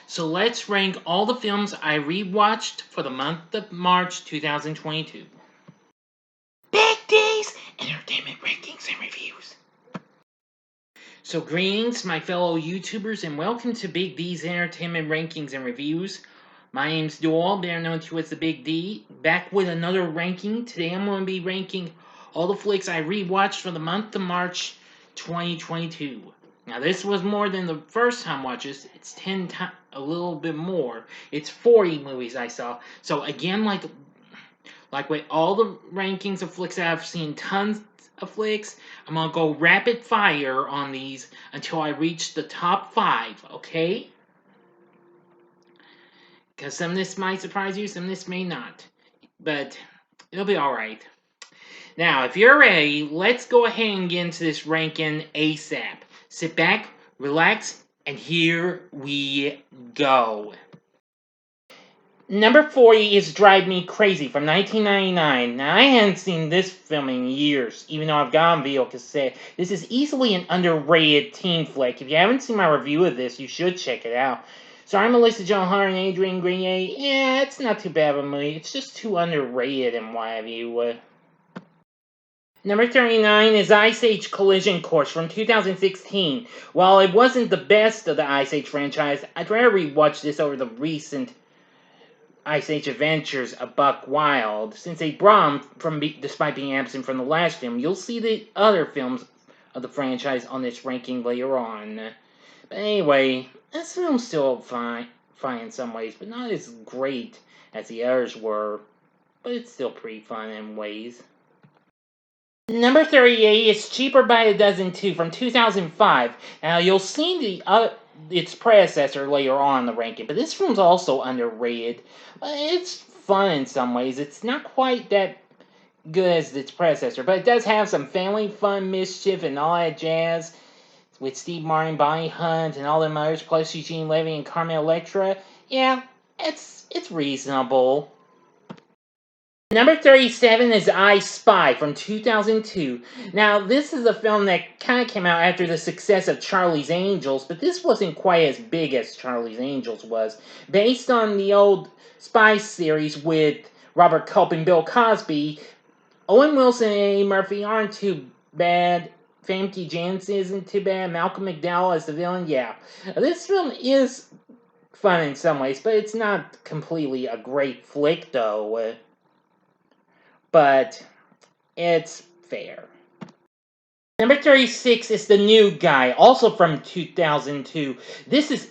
So let's rank all the films I rewatched for the month of March 2022. Big D's Entertainment Rankings and Reviews. So greetings, my fellow YouTubers, and welcome to Big D's Entertainment Rankings and Reviews. My name's Doyle, better known to as the Big D, back with another ranking. Today I'm going to be ranking all the flicks I rewatched for the month of March 2022. Now this was more than the first time watches. It's 10 times, a little bit more. It's 40 movies I saw. So again, like with all the rankings of flicks I've seen tons of flicks, I'm going to go rapid fire on these until I reach the top 5, okay? Because some of this might surprise you, some of this may not. But it'll be alright. Now, if you're ready, let's go ahead and get into this ranking ASAP. Sit back, relax, and here we go. Number 40 is Drive Me Crazy from 1999. Now, I hadn't seen this film in years, even though I've got on video cassette. This is easily an underrated teen flick. If you haven't seen my review of this, you should check it out. Starring Melissa Joan Hart and Adrian Grenier. Yeah, it's not too bad of a movie. It's just too underrated and what have you. Number 39 is Ice Age Collision Course from 2016. While it wasn't the best of the Ice Age franchise, I'd rather rewatch this over the recent Ice Age Adventures of Buck Wild. Since they brought him despite being absent from the last film, you'll see the other films of the franchise on this ranking later on. But anyway, this film's still fine in some ways, but not as great as the others were. But it's still pretty fun in ways. Number 38 is Cheaper by the Dozen 2 from 2005. Now, you'll see its predecessor later on in the ranking, but this film's also underrated. It's fun in some ways. It's not quite that good as its predecessor, but it does have some family fun, mischief, and all that jazz. With Steve Martin, Bonnie Hunt, and all them others, plus Eugene Levy and Carmen Electra. Yeah, it's reasonable. Number 37 is I Spy from 2002. Now, this is a film that kind of came out after the success of Charlie's Angels, but this wasn't quite as big as Charlie's Angels was. Based on the old Spy series with Robert Culp and Bill Cosby, Owen Wilson and Eddie Murphy aren't too bad. Famke Janssen isn't too bad. Malcolm McDowell as the villain, yeah. This film is fun in some ways, but it's not completely a great flick, though. But it's fair. Number 36 is The New Guy, also from 2002. This is,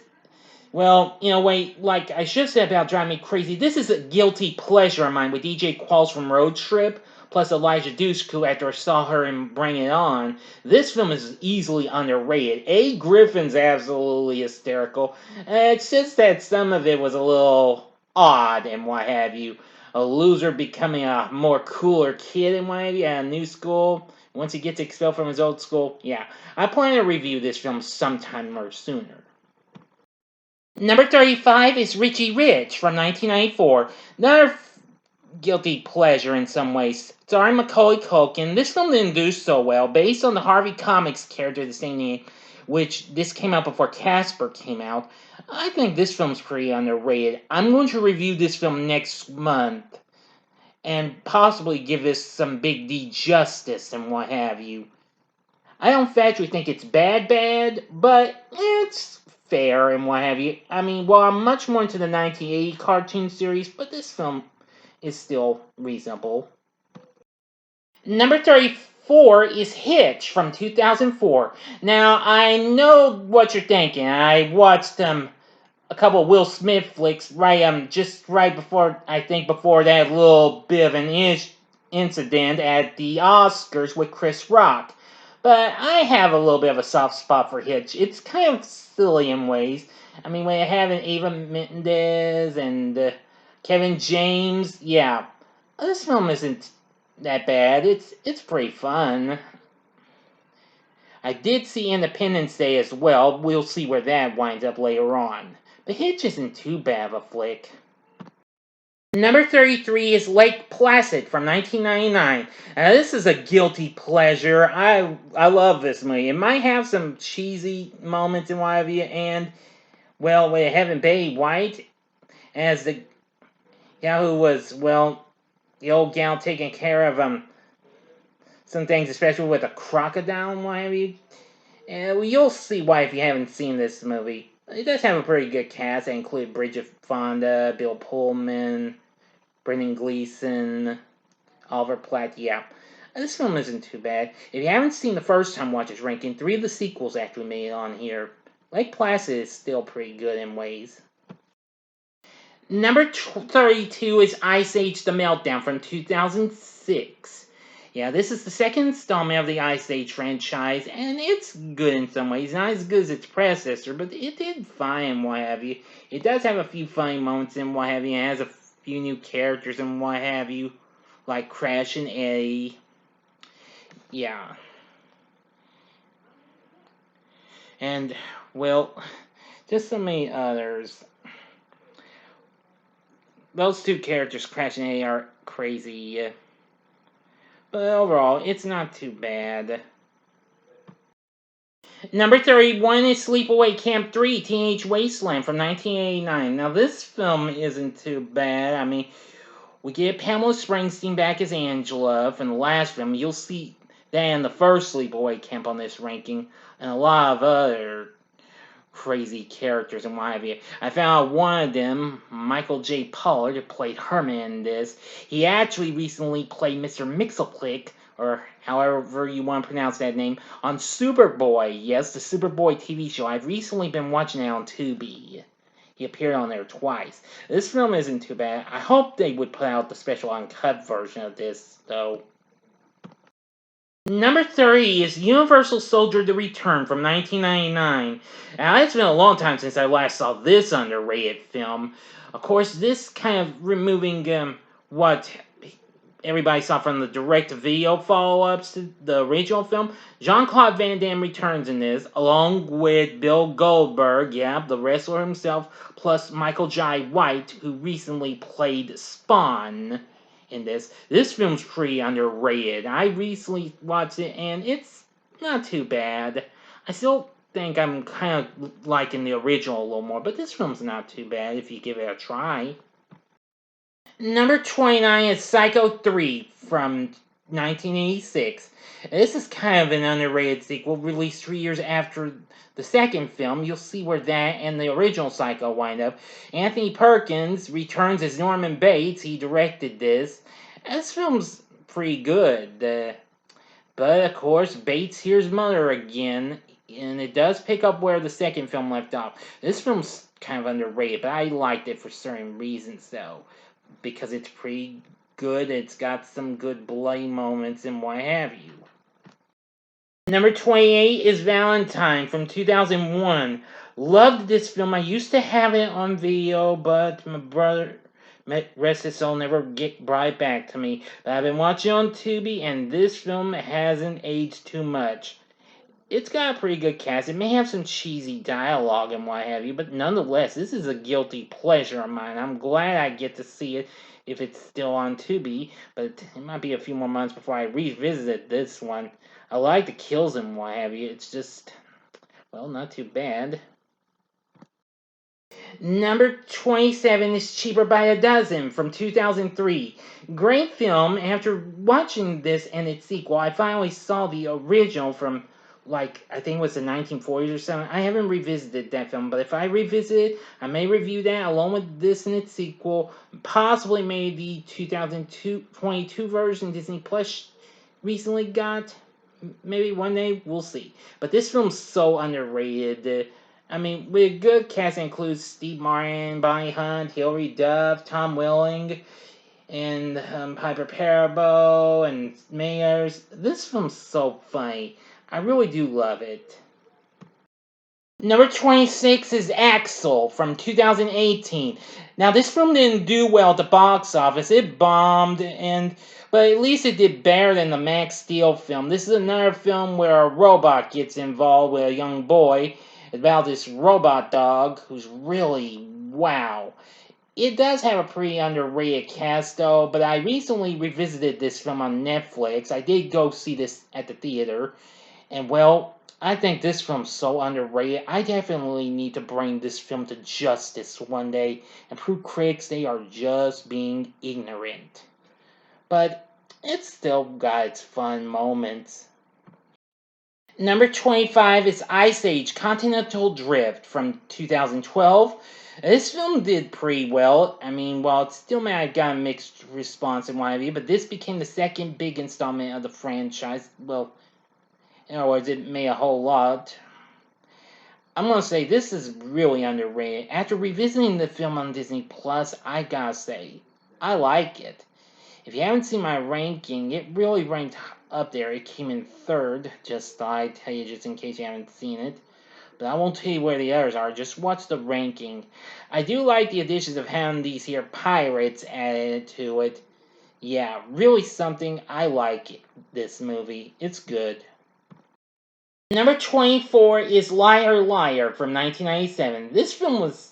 well, in a way, like I should have said about Drive Me Crazy, this is a guilty pleasure of mine with DJ Qualls from Road Trip, plus Elijah Dushku after I saw her in Bring It On. This film is easily underrated. A. Griffin's absolutely hysterical. It's just that some of it was a little odd and what have you. A loser becoming a more cooler kid and what have you at a new school. Once he gets expelled from his old school, yeah. I plan to review this film sometime or sooner. Number 35 is Richie Rich from 1994. Another guilty pleasure in some ways. Starring Macaulay Culkin. This film didn't do so well. Based on the Harvey Comics character, the same name, which this came out before Casper came out. I think this film's pretty underrated. I'm going to review this film next month and possibly give this some Big D justice and what have you. I don't factually think it's bad, but it's fair and what have you. I mean, well, I'm much more into the 1980 cartoon series, but this film is still reasonable. Number 34 is Hitch from 2004. Now, I know what you're thinking. I watched a couple of Will Smith flicks just right before, I think before that little bit of an incident at the Oscars with Chris Rock. But I have a little bit of a soft spot for Hitch. It's kind of silly in ways. I mean, when you have Eva Mendes and Kevin James, yeah. This film isn't that bad. It's pretty fun. I did see Independence Day as well. We'll see where that winds up later on. But Hitch isn't too bad of a flick. Number 33 is Lake Placid from 1999. Now, this is a guilty pleasure. I love this movie. It might have some cheesy moments and what have you, and Well, we haven't Betty White as the gal who was, well, the old gal taking care of some things, especially with a crocodile and what have you. Well, you'll see why if you haven't seen this movie. It does have a pretty good cast. They include Bridget Fonda, Bill Pullman, Brendan Gleeson, Oliver Platt. Yeah, this film isn't too bad. If you haven't seen the first time watch this ranking, 3 of the sequels actually made it on here. Lake Placid is still pretty good in ways. Number 32 is Ice Age The Meltdown from 2006. Yeah, this is the second installment of the Ice Age franchise, and it's good in some ways. Not as good as its predecessor, but it did fine, what have you. It does have a few funny moments and what have you. It has a few new characters and what have you, like Crash and Eddie. Yeah. And, well, just so many others. Those two characters, Crash and Eddie, are crazy. But overall, it's not too bad. Number 31 is Sleepaway Camp 3, Teenage Wasteland from 1989. Now, this film isn't too bad. I mean, we get Pamela Springsteen back as Angela from the last film. You'll see that in the first Sleepaway Camp on this ranking, and a lot of other crazy characters and what have you. I found one of them, Michael J. Pollard, who played Herman in this. He actually recently played Mr. Mxyzptlk, or however you want to pronounce that name, on Superboy. Yes, the Superboy TV show. I've recently been watching it on Tubi. He appeared on there twice. This film isn't too bad. I hope they would put out the special uncut version of this, though. Number 30 is Universal Soldier: The Return from 1999. Now, it's been a long time since I last saw this underrated film. Of course, this kind of removing what everybody saw from the direct-to-video follow-ups to the original film. Jean-Claude Van Damme returns in this, along with Bill Goldberg, yeah, the wrestler himself, plus Michael Jai White, who recently played Spawn in this. This film's pretty underrated. I recently watched it, and it's not too bad. I still think I'm kind of liking the original a little more, but this film's not too bad if you give it a try. Number 29 is Psycho 3 from 1986. This is kind of an underrated sequel, released 3 years after the second film. You'll see where that and the original Psycho wind up. Anthony Perkins returns as Norman Bates. He directed this. This film's pretty good. But, of course, Bates hears Mother again, and it does pick up where the second film left off. This film's kind of underrated, but I liked it for certain reasons, though. Because it's pretty good, it's got some good bloody moments and what have you. Number 28 is Valentine from 2001. Loved this film. I used to have it on video, but my brother, rest his soul, never brought it back to me. But I've been watching on Tubi, and this film hasn't aged too much. It's got a pretty good cast. It may have some cheesy dialogue and what have you, but nonetheless, this is a guilty pleasure of mine. I'm glad I get to see it if it's still on Tubi, but it might be a few more months before I revisit this one. I like the kills and what have you. It's just, well, not too bad. Number 27 is Cheaper by a Dozen from 2003. Great film. After watching this and its sequel, I finally saw the original from, like, I think it was the 1940s or something. I haven't revisited that film, but if I revisit it, I may review that along with this and its sequel. Possibly maybe 2022 version Disney Plus recently got. Maybe one day, we'll see. But this film's so underrated. I mean, with a good cast includes Steve Martin, Bonnie Hunt, Hilary Duff, Tom Welling, and Piper Perabo, and Mayers. This film's so funny. I really do love it. Number 26 is Axel from 2018. Now, this film didn't do well at the box office. It bombed, but at least it did better than the Max Steel film. This is another film where a robot gets involved with a young boy. It's about this robot dog who's really wow. It does have a pretty underrated cast, though, but I recently revisited this film on Netflix. I did go see this at the theater. And, well, I think this film's so underrated. I definitely need to bring this film to justice one day and prove critics they are just being ignorant. But it's still got its fun moments. Number 25 is Ice Age Continental Drift from 2012. This film did pretty well. I mean, while it still may have got a mixed response in one of you, but this became the second big installment of the franchise. Well, in other words, it made a whole lot. I'm gonna say this is really underrated. After revisiting the film on Disney Plus, I gotta say, I like it. If you haven't seen my ranking, it really ranked up there. It came in third. Just thought I'd tell you just in case you haven't seen it. But I won't tell you where the others are. Just watch the ranking. I do like the additions of having these here pirates added to it. Yeah, really something. I like it, this movie. It's good. Number 24 is Liar Liar from 1997. This film was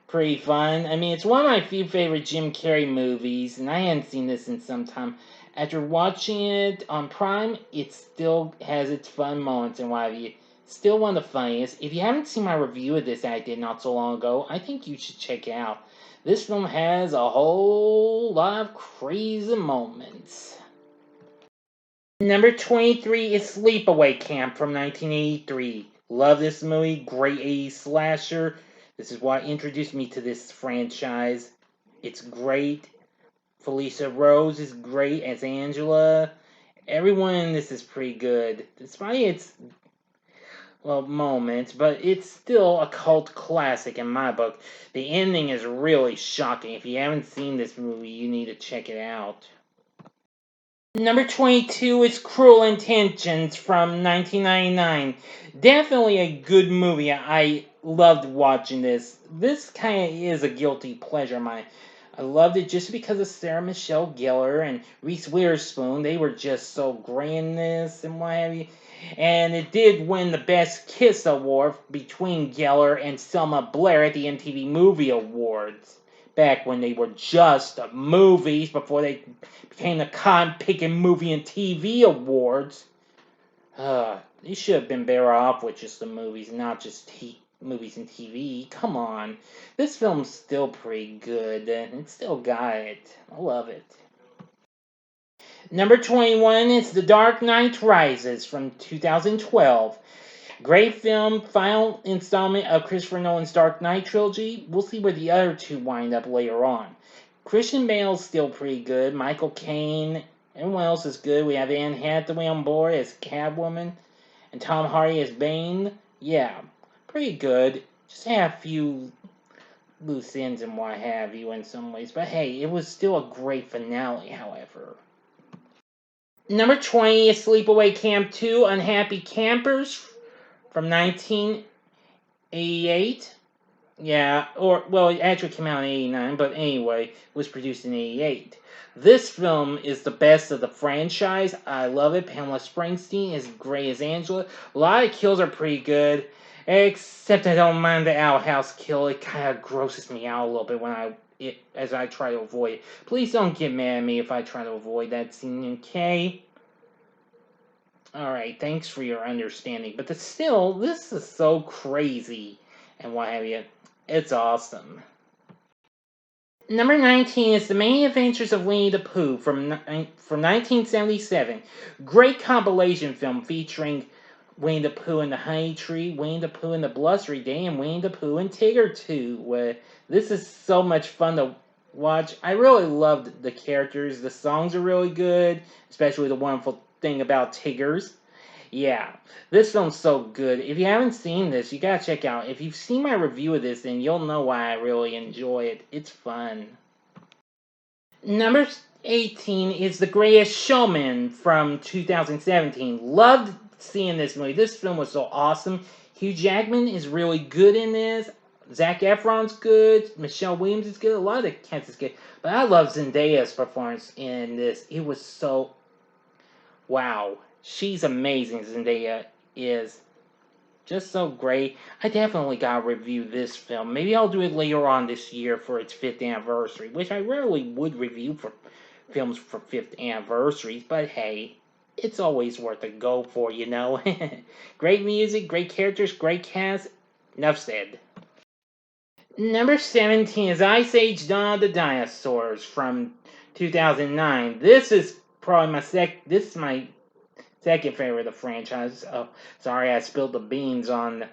pretty fun. I mean, it's one of my few favorite Jim Carrey movies, and I hadn't seen this in some time. After watching it on Prime, it still has its fun moments and what have you. Still one of the funniest. If you haven't seen my review of this that I did not so long ago, I think you should check it out. This film has a whole lot of crazy moments. Number 23 is Sleepaway Camp from 1983. Love this movie. Great 80s slasher. This is what introduced me to this franchise. It's great. Felicia Rose is great as Angela. Everyone in this is pretty good. Despite its moments, but it's still a cult classic in my book. The ending is really shocking. If you haven't seen this movie, you need to check it out. Number 22 is Cruel Intentions from 1999. Definitely a good movie. I loved watching this. This kind of is a guilty pleasure of mine. I loved it just because of Sarah Michelle Gellar and Reese Witherspoon. They were just so great in this and what have you. And it did win the Best Kiss Award between Gellar and Selma Blair at the MTV Movie Awards. Back when they were just movies before they became the Con-Picking Movie and TV Awards. They should have been better off with just the movies, not just movies and TV. Come on. This film's still pretty good, and it still got it. I love it. Number 21 is The Dark Knight Rises from 2012. Great film, final installment of Christopher Nolan's Dark Knight trilogy. We'll see where the other two wind up later on. Christian Bale's still pretty good. Michael Caine, everyone else is good. We have Anne Hathaway on board as Catwoman, and Tom Hardy as Bane. Yeah, pretty good. Just have a few loose ends and what have you in some ways. But hey, it was still a great finale, however. Number 20 is Sleepaway Camp 2 Unhappy Campers from 1988. Yeah, it actually came out in 89, but anyway, it was produced in 88. This film is the best of the franchise. I love it. Pamela Springsteen is great as Angela. A lot of kills are pretty good, except I don't mind the outhouse kill. It kind of grosses me out a little bit as I try to avoid it. Please don't get mad at me if I try to avoid that scene, okay? Alright, thanks for your understanding. But still, this is so crazy and what have you. It's awesome. Number 19 is The Many Adventures of Winnie the Pooh from 1977. Great compilation film featuring Winnie the Pooh and the Honey Tree, Winnie the Pooh and the Blustery Day, and Winnie the Pooh and Tigger 2. This is so much fun to watch. I really loved the characters. The songs are really good, especially the wonderful thing about Tiggers. Yeah, this film's so good. If you haven't seen this, you gotta check out. If you've seen my review of this, then you'll know why I really enjoy it. It's fun. Number 18 is The Greatest Showman from 2017. Loved seeing this movie. This film was so awesome. Hugh Jackman is really good in this. Zac Efron's good. Michelle Williams is good. A lot of the cast is good. But I love Zendaya's performance in this. It was so... wow. She's amazing, Zendaya is. Just so great. I definitely gotta review this film. Maybe I'll do it later on this year for its 5th anniversary, which I rarely would review for films for 5th anniversaries, but hey. it's always worth a go for, you know. Great music, great characters, great cast. Enough said. Number 17 is Ice Age Dawn of the Dinosaurs from 2009. This is probably this is my second favorite of the franchise. Oh, sorry I spilled the beans on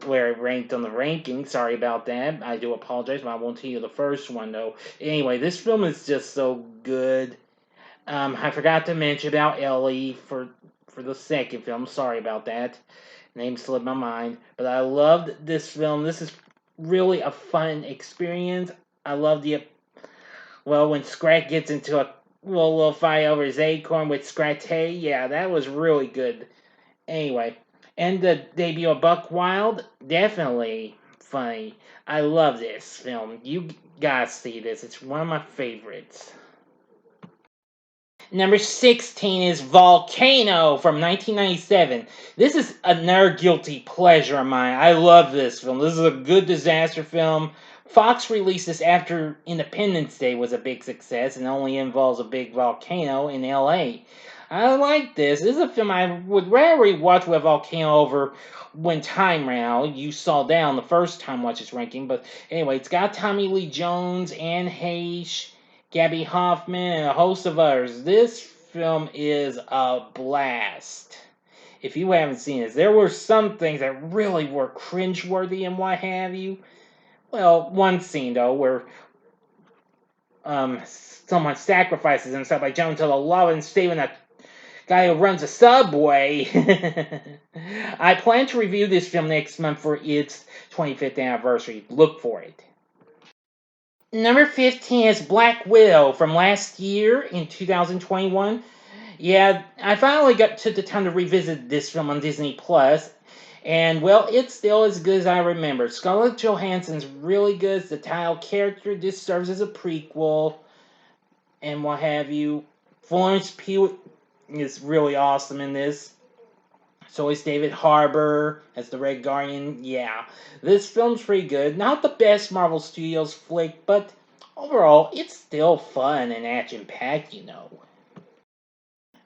where it ranked on the ranking. Sorry about that. I do apologize, but I won't tell you the first one though. Anyway, this film is just so good. I forgot to mention about Ellie for the second film. Sorry about that. Name slipped my mind. But I loved this film. This is really a fun experience. I love when Scrat gets into a little fight over his acorn with Scratay. Yeah, that was really good. Anyway, and the debut of Buck Wild, definitely funny. I love this film. You gotta see this. It's one of my favorites. Number 16 is Volcano from 1997. This is another guilty pleasure of mine. I love this film. This is a good disaster film. Fox released this after Independence Day was a big success and only involves a big volcano in LA. I like this. This is a film I would rather watch with a volcano over when time ran out. You saw down the first time watch this ranking. But anyway, it's got Tommy Lee Jones, Anne Heche, Gabby Hoffman, and a host of others. This film is a blast. If you haven't seen it, there were some things that really were cringeworthy and what have you. Well, one scene though, where someone sacrifices himself by jumping to the lava and saving a guy who runs a subway. I plan to review this film next month for its 25th anniversary. Look for it. Number 15 is Black Widow from last year in 2021. Yeah, I finally took the time to revisit this film on Disney Plus, and well, it's still as good as I remember. Scarlett Johansson's really good as the title character. This serves as a prequel, and what have you. Florence Pugh is really awesome in this. So is David Harbour as the Red Guardian. Yeah, this film's pretty good. Not the best Marvel Studios flick, but overall, it's still fun and action-packed, you know.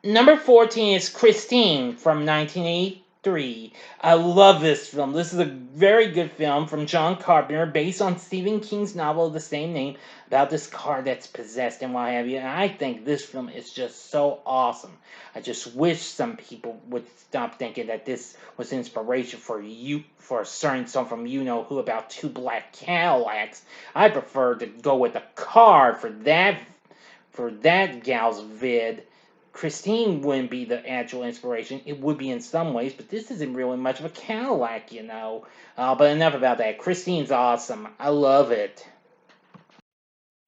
Number 14 is Christine from 1983. I love this film. This is a very good film from John Carpenter based on Stephen King's novel of the same name about this car that's possessed and what have you. And I think this film is just so awesome. I just wish some people would stop thinking that this was inspiration for a certain song from You Know Who about two black Cadillacs. I prefer to go with a car for that gal's vid. Christine wouldn't be the actual inspiration. It would be in some ways, but this isn't really much of a Cadillac, you know. But enough about that. Christine's awesome. I love it.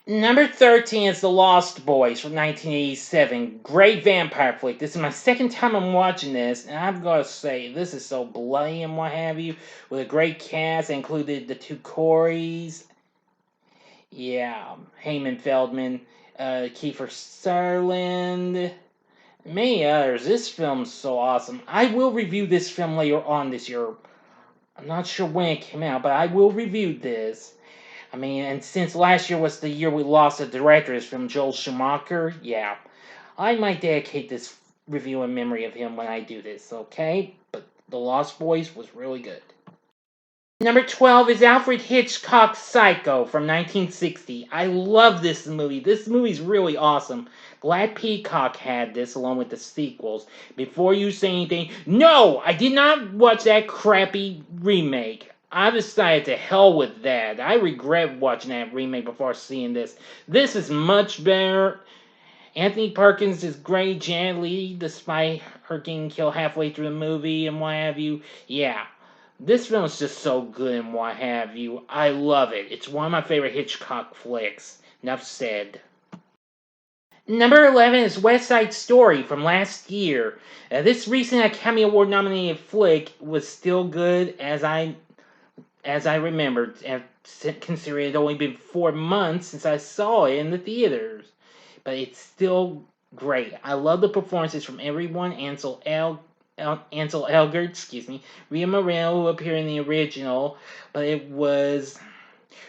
Number 13 is The Lost Boys from 1987. Great vampire flick. This is my second time I'm watching this, and I'm going to say this is so bloody and what have you, with a great cast. I included the two Coreys. Yeah, Heyman Feldman, Kiefer Sutherland, many others. This film's so awesome. I will review this film later on this year. I'm not sure when it came out, but I will review this. I mean, and since last year was the year we lost the director from Joel Schumacher, yeah, I might dedicate this review in memory of him when I do this, okay? But The Lost Boys was really good. Number 12 is Alfred Hitchcock's Psycho from 1960. I love this movie. This movie's really awesome. Glad Peacock had this along with the sequels. Before you say anything, no! I did not watch that crappy remake. I decided to hell with that. I regret watching that remake before seeing this. This is much better. Anthony Perkins is great. Janet Leigh, despite her getting killed halfway through the movie and what have you. Yeah. This film is just so good and what have you. I love it. It's one of my favorite Hitchcock flicks. Enough said. Number 11 is West Side Story from last year. This recent Academy Award nominated flick was still good as I remembered, considering it had only been 4 months since I saw it in the theaters. But it's still great. I love the performances from everyone. Ansel Elgort, Rhea Moreno, who appeared in the original, but it was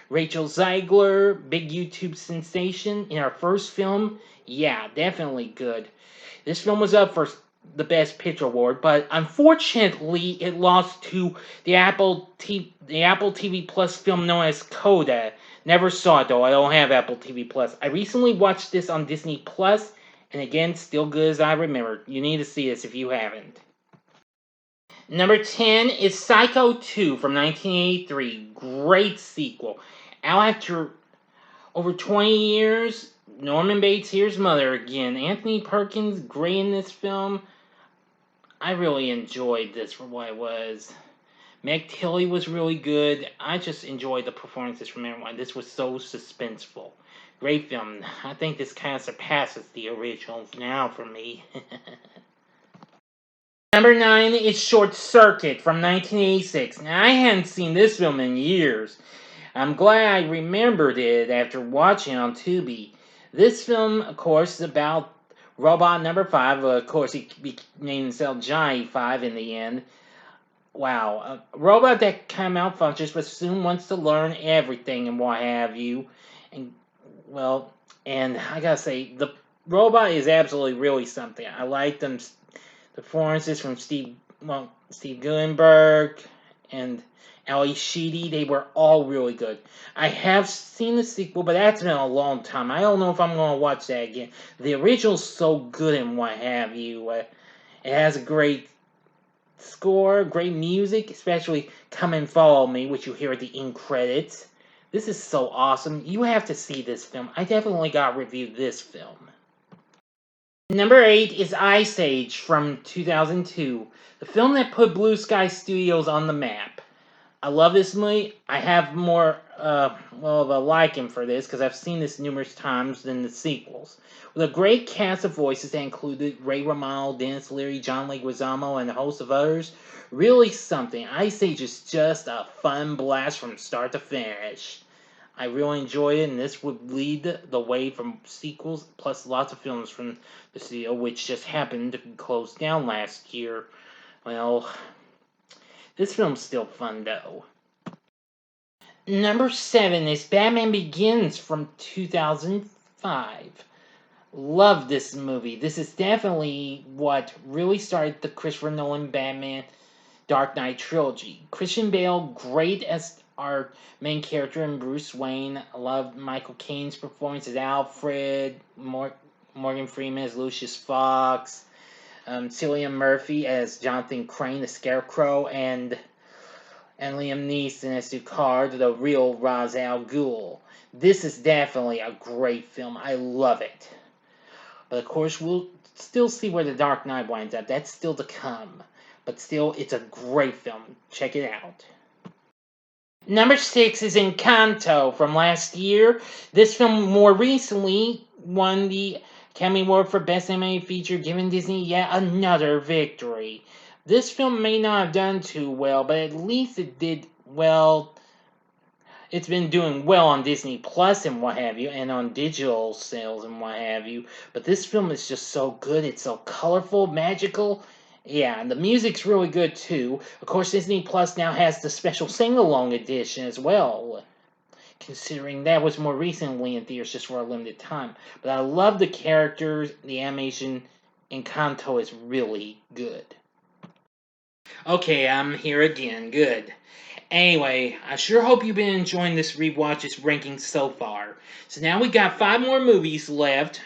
Rachel Zegler, big YouTube sensation in our first film. Yeah, definitely good. This film was up for the Best Picture award, but unfortunately, it lost to the Apple TV Plus film known as Coda. Never saw it though. I don't have Apple TV Plus. I recently watched this on Disney Plus, and again, still good as I remember. You need to see this if you haven't. Number 10 is Psycho 2 from 1983. Great sequel. Out after over 20 years, Norman Bates here's mother again. Anthony Perkins, great in this film. I really enjoyed this for what it was. Meg Tilly was really good. I just enjoyed the performances from everyone. This was so suspenseful. Great film. I think this kind of surpasses the originals now for me. Number 9 is Short Circuit from 1986. Now, I hadn't seen this film in years. I'm glad I remembered it after watching it on Tubi. This film, of course, is about Robot number 5. Of course, he named himself Johnny 5 in the end. Wow. A robot that kind of malfunctions but soon wants to learn everything and what have you. And I gotta say, the robot is absolutely really something. I like them. The performances from Steve Guttenberg and Ali Sheedy, they were all really good. I have seen the sequel, but that's been a long time. I don't know if I'm going to watch that again. The original's so good and what have you. It has a great score, great music, especially Come and Follow Me, which you hear at the end credits. This is so awesome. You have to see this film. I definitely got to review this film. Number 8 is Ice Age from 2002. The film that put Blue Sky Studios on the map. I love this movie. I have more of a liking for this because I've seen this numerous times than the sequels. With a great cast of voices that included Ray Romano, Dennis Leary, John Leguizamo, and a host of others. Really something. Ice Age is just a fun blast from start to finish. I really enjoy it, and this would lead the way from sequels, plus lots of films from the studio, which just happened to close down last year. Well, this film's still fun, though. Number 7 is Batman Begins from 2005. Love this movie. This is definitely what really started the Christopher Nolan Batman Dark Knight trilogy. Christian Bale, great as our main character, and Bruce Wayne. I love Michael Caine's performance as Alfred, Morgan Freeman as Lucius Fox, Cillian Murphy as Jonathan Crane, the Scarecrow, and Liam Neeson as Ducard, the real Ra's al Ghul. This is definitely a great film. I love it. But of course, we'll still see where The Dark Knight winds up. That's still to come. But still, it's a great film. Check it out. Number 6 is Encanto from last year. This film more recently won the Academy Award for Best Animated Feature, giving Disney yet another victory. This film may not have done too well, but at least it did well. It's been doing well on Disney Plus and what have you, and on digital sales and what have you. But this film is just so good. It's so colorful, magical. Yeah, and the music's really good too. Of course, Disney Plus now has the special sing-along edition as well, considering that was more recently in theaters just for a limited time. But I love the characters, the animation. Encanto is really good. Okay, I'm here again. Good. Anyway, I sure hope you've been enjoying this rewatch, this ranking so far. So now we got 5 more movies left.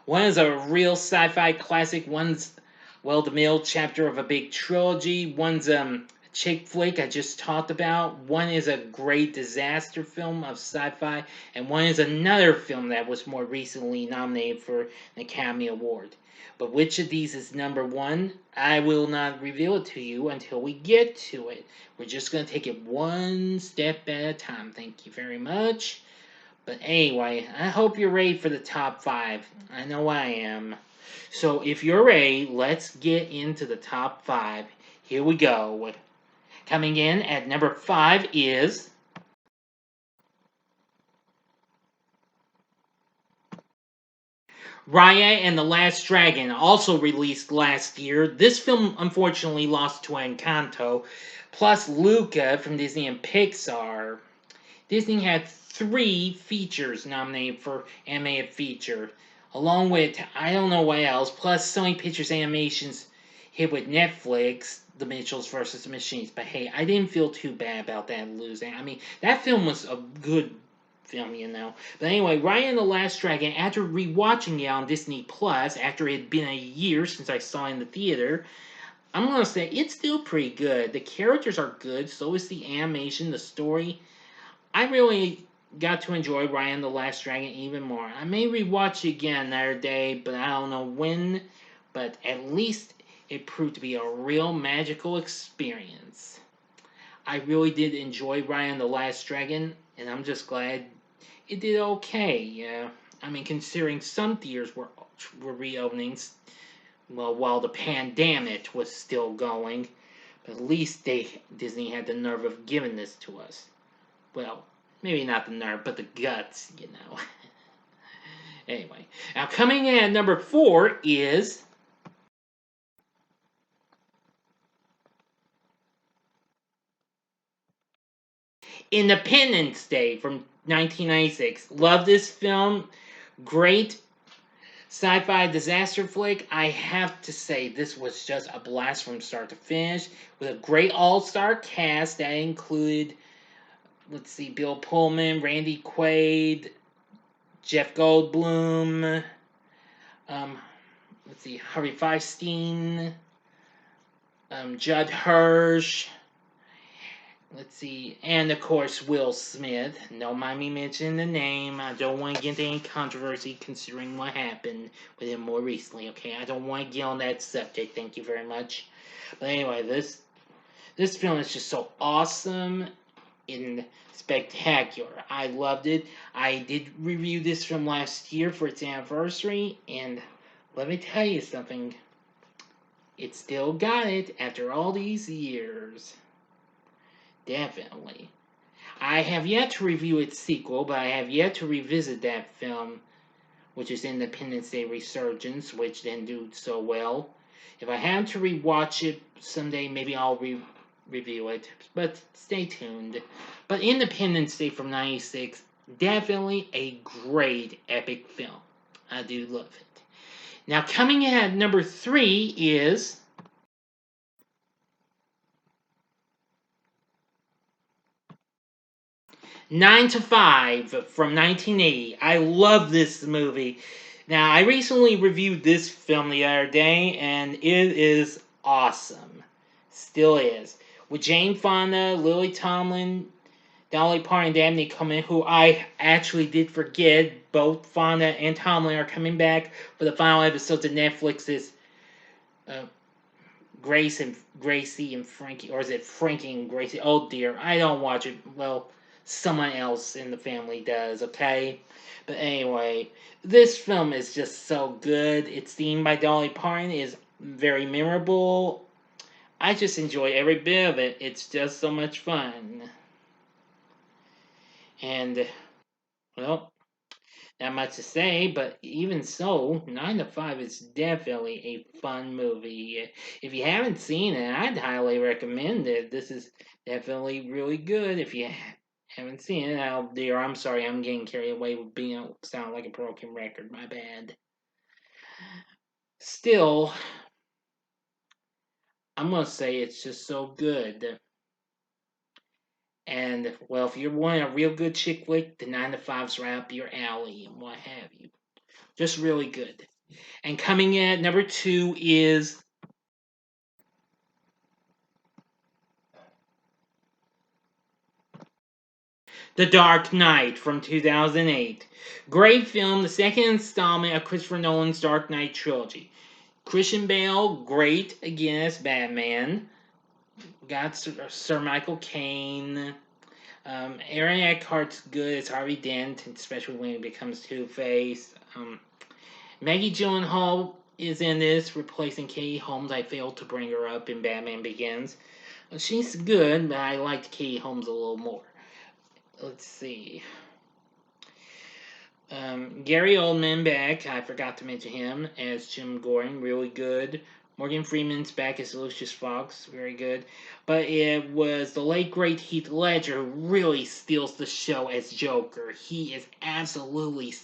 One is a real sci-fi classic. One's the middle chapter of a big trilogy. One's a chick flick I just talked about. One is a great disaster film of sci-fi. And one is another film that was more recently nominated for an Academy Award. But which of these is number 1? I will not reveal it to you until we get to it. We're just going to take it one step at a time. Thank you very much. But anyway, I hope you're ready for the top 5. I know I am. So if you're ready, let's get into the top 5. Here we go. Coming in at number 5 is Raya and the Last Dragon, also released last year. This film unfortunately lost to Encanto, plus Luca from Disney and Pixar. Disney had 3 features nominated for animated feature. along with I don't know what else, plus Sony Pictures Animations hit with Netflix, The Mitchells versus the Machines. But hey, I didn't feel too bad about that losing. I mean, that film was a good film, you know. But anyway, Raya and the Last Dragon, after rewatching it on Disney Plus, after it had been a year since I saw it in the theater, I'm gonna say it's still pretty good. The characters are good, so is the animation, the story. I really got to enjoy Raya and the Last Dragon even more. I may rewatch it again another day, but I don't know when. But at least it proved to be a real magical experience. I really did enjoy Raya and the Last Dragon, and I'm just glad it did okay. Yeah, I mean, considering some theaters were reopening, well, while the pandemic was still going, but at least Disney had the nerve of giving this to us. Well, maybe not the nerve, but the guts, you know. Anyway, now coming in at number 4 is Independence Day from 1996. Love this film. Great sci-fi disaster flick. I have to say, this was just a blast from start to finish, with a great all-star cast that included, let's see, Bill Pullman, Randy Quaid, Jeff Goldblum, let's see, Harvey Fierstein, Judd Hirsch, let's see, and of course Will Smith. Don't mind me mentioning the name. I don't want to get into any controversy considering what happened with him more recently, okay? I don't want to get on that subject, thank you very much. But anyway, this film is just so awesome and spectacular. I loved it. I did review this film last year for its anniversary, and let me tell you something. It still got it after all these years. Definitely. I have yet to review its sequel, but I have yet to revisit that film, which is Independence Day Resurgence, which didn't do so well. If I have to rewatch it someday, maybe I'll review it, but stay tuned. But Independence Day from '96, definitely a great epic film. I do love it. Now, coming in at number 3 is 9 to 5 from 1980. I love this movie. Now, I recently reviewed this film the other day, and it is awesome. Still is. With Jane Fonda, Lily Tomlin, Dolly Parton, and Dabney Coleman, who I actually did forget. Both Fonda and Tomlin are coming back for the final episodes of Netflix's Gracie and Frankie, or is it Frankie and Gracie? Oh dear, I don't watch it. Well, someone else in the family does, okay? But anyway, this film is just so good. It's themed by Dolly Parton, is very memorable. I just enjoy every bit of it. It's just so much fun. And, well, not much to say, but even so, 9 to 5 is definitely a fun movie. If you haven't seen it, I'd highly recommend it. This is definitely really good. If you haven't seen it, oh dear, I'm sorry, I'm getting carried away with being sound like a broken record. My bad. Still, I'm gonna say it's just so good. And well, if you're wanting a real good chick flick, the 9 to 5's right up your alley and what have you. Just really good. And coming in at number 2 is The Dark Knight from 2008. Great film, the second installment of Christopher Nolan's Dark Knight trilogy. Christian Bale, great again as Batman. Got Sir Michael Caine. Aaron Eckhart's good as Harvey Dent, especially when he becomes Two-Face. Maggie Gyllenhaal is in this, replacing Katie Holmes. I failed to bring her up in Batman Begins. She's good, but I liked Katie Holmes a little more. Let's see. Gary Oldman back. I forgot to mention him as Jim Gordon. Really good. Morgan Freeman's back as Lucius Fox. Very good. But it was the late great Heath Ledger who really steals the show as Joker. He is absolutely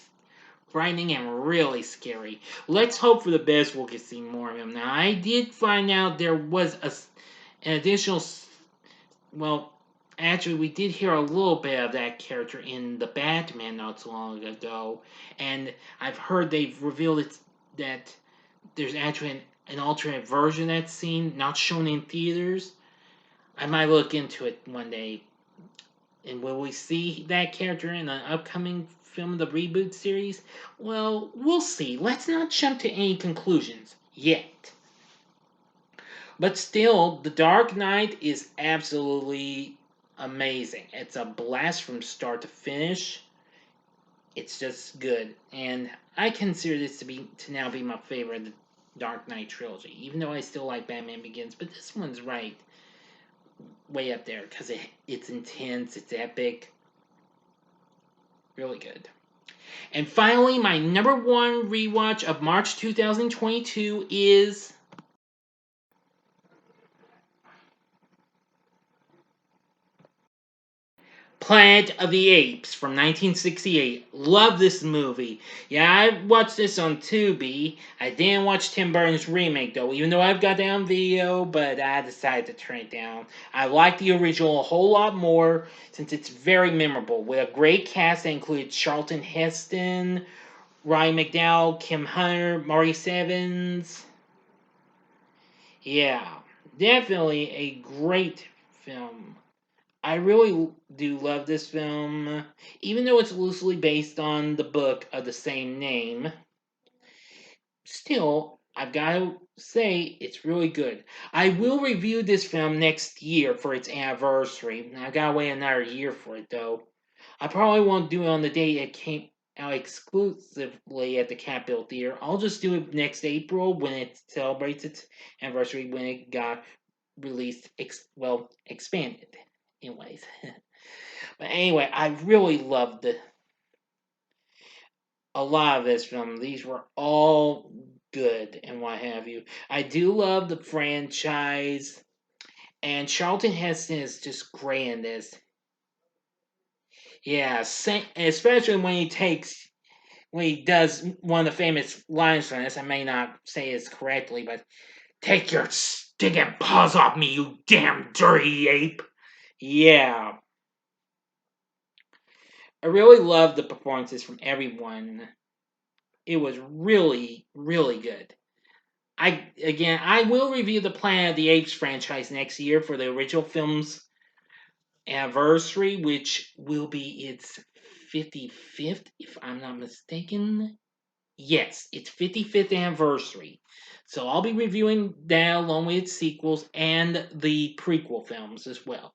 frightening and really scary. Let's hope for the best. We'll get to see more of him. Now, I did find out there was an additional. Well, actually, we did hear a little bit of that character in the Batman not so long ago, and I've heard they've revealed that there's actually an alternate version of that scene, not shown in theaters. I might look into it one day. And will we see that character in an upcoming film of the reboot series? Well, we'll see. Let's not jump to any conclusions yet. But still, The Dark Knight is absolutely amazing. It's a blast from start to finish. It's just good. And I consider this to now be my favorite of the Dark Knight trilogy. Even though I still like Batman Begins, but this one's right way up there because it's intense, it's epic, really good. And finally, my number one rewatch of March 2022 is Planet of the Apes from 1968. Love this movie. Yeah, I watched this on Tubi. I didn't watch Tim Burton's remake though, even though I've got that on video, but I decided to turn it down. I like the original a whole lot more since it's very memorable, with a great cast that included Charlton Heston, Ryan McDowell, Kim Hunter, Maurice Evans. Yeah, definitely a great film. I really do love this film, even though it's loosely based on the book of the same name. Still, I've got to say, it's really good. I will review this film next year for its anniversary. I've got to wait another year for it, though. I probably won't do it on the day it came out exclusively at the Capitol Theater. I'll just do it next April when it celebrates its anniversary, when it got released, expanded. Anyways. But anyway, I really loved a lot of this film. These were all good and what have you. I do love the franchise, and Charlton Heston is just great in this. Yeah, especially when he does one of the famous lines from this. I may not say this correctly, but take your stinking paws off me, you damn dirty ape. Yeah. I really loved the performances from everyone. It was really, really good. I will review the Planet of the Apes franchise next year for the original film's anniversary, which will be its 55th, if I'm not mistaken. Yes, it's 55th anniversary. So I'll be reviewing that along with its sequels and the prequel films as well.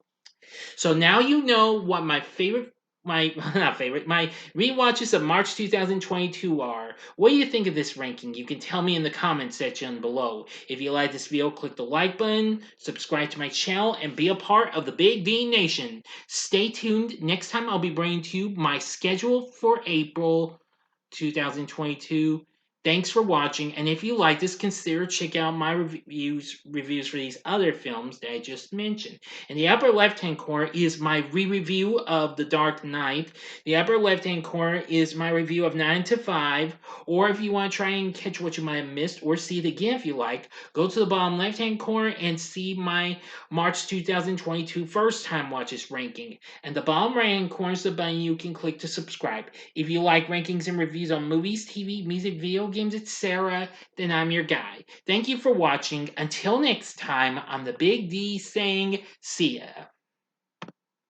So now you know what my not favorite, my rewatches of March 2022 are. What do you think of this ranking? You can tell me in the comment section below. If you like this video, click the like button, subscribe to my channel, and be a part of the Big D Nation. Stay tuned. Next time I'll be bringing to you my schedule for April 2022. Thanks for watching, and if you like this, consider check out my reviews for these other films that I just mentioned. In the upper left-hand corner is my re-review of The Dark Knight. The upper left-hand corner is my review of 9 to 5, or if you want to try and catch what you might have missed, or see it again if you like, go to the bottom left-hand corner and see my March 2022 first-time watches ranking. And the bottom right-hand corner is the button you can click to subscribe. If you like rankings and reviews on movies, TV, music, video games, etc., then I'm your guy. Thank you for watching. Until next time, I'm the Big D saying, see ya.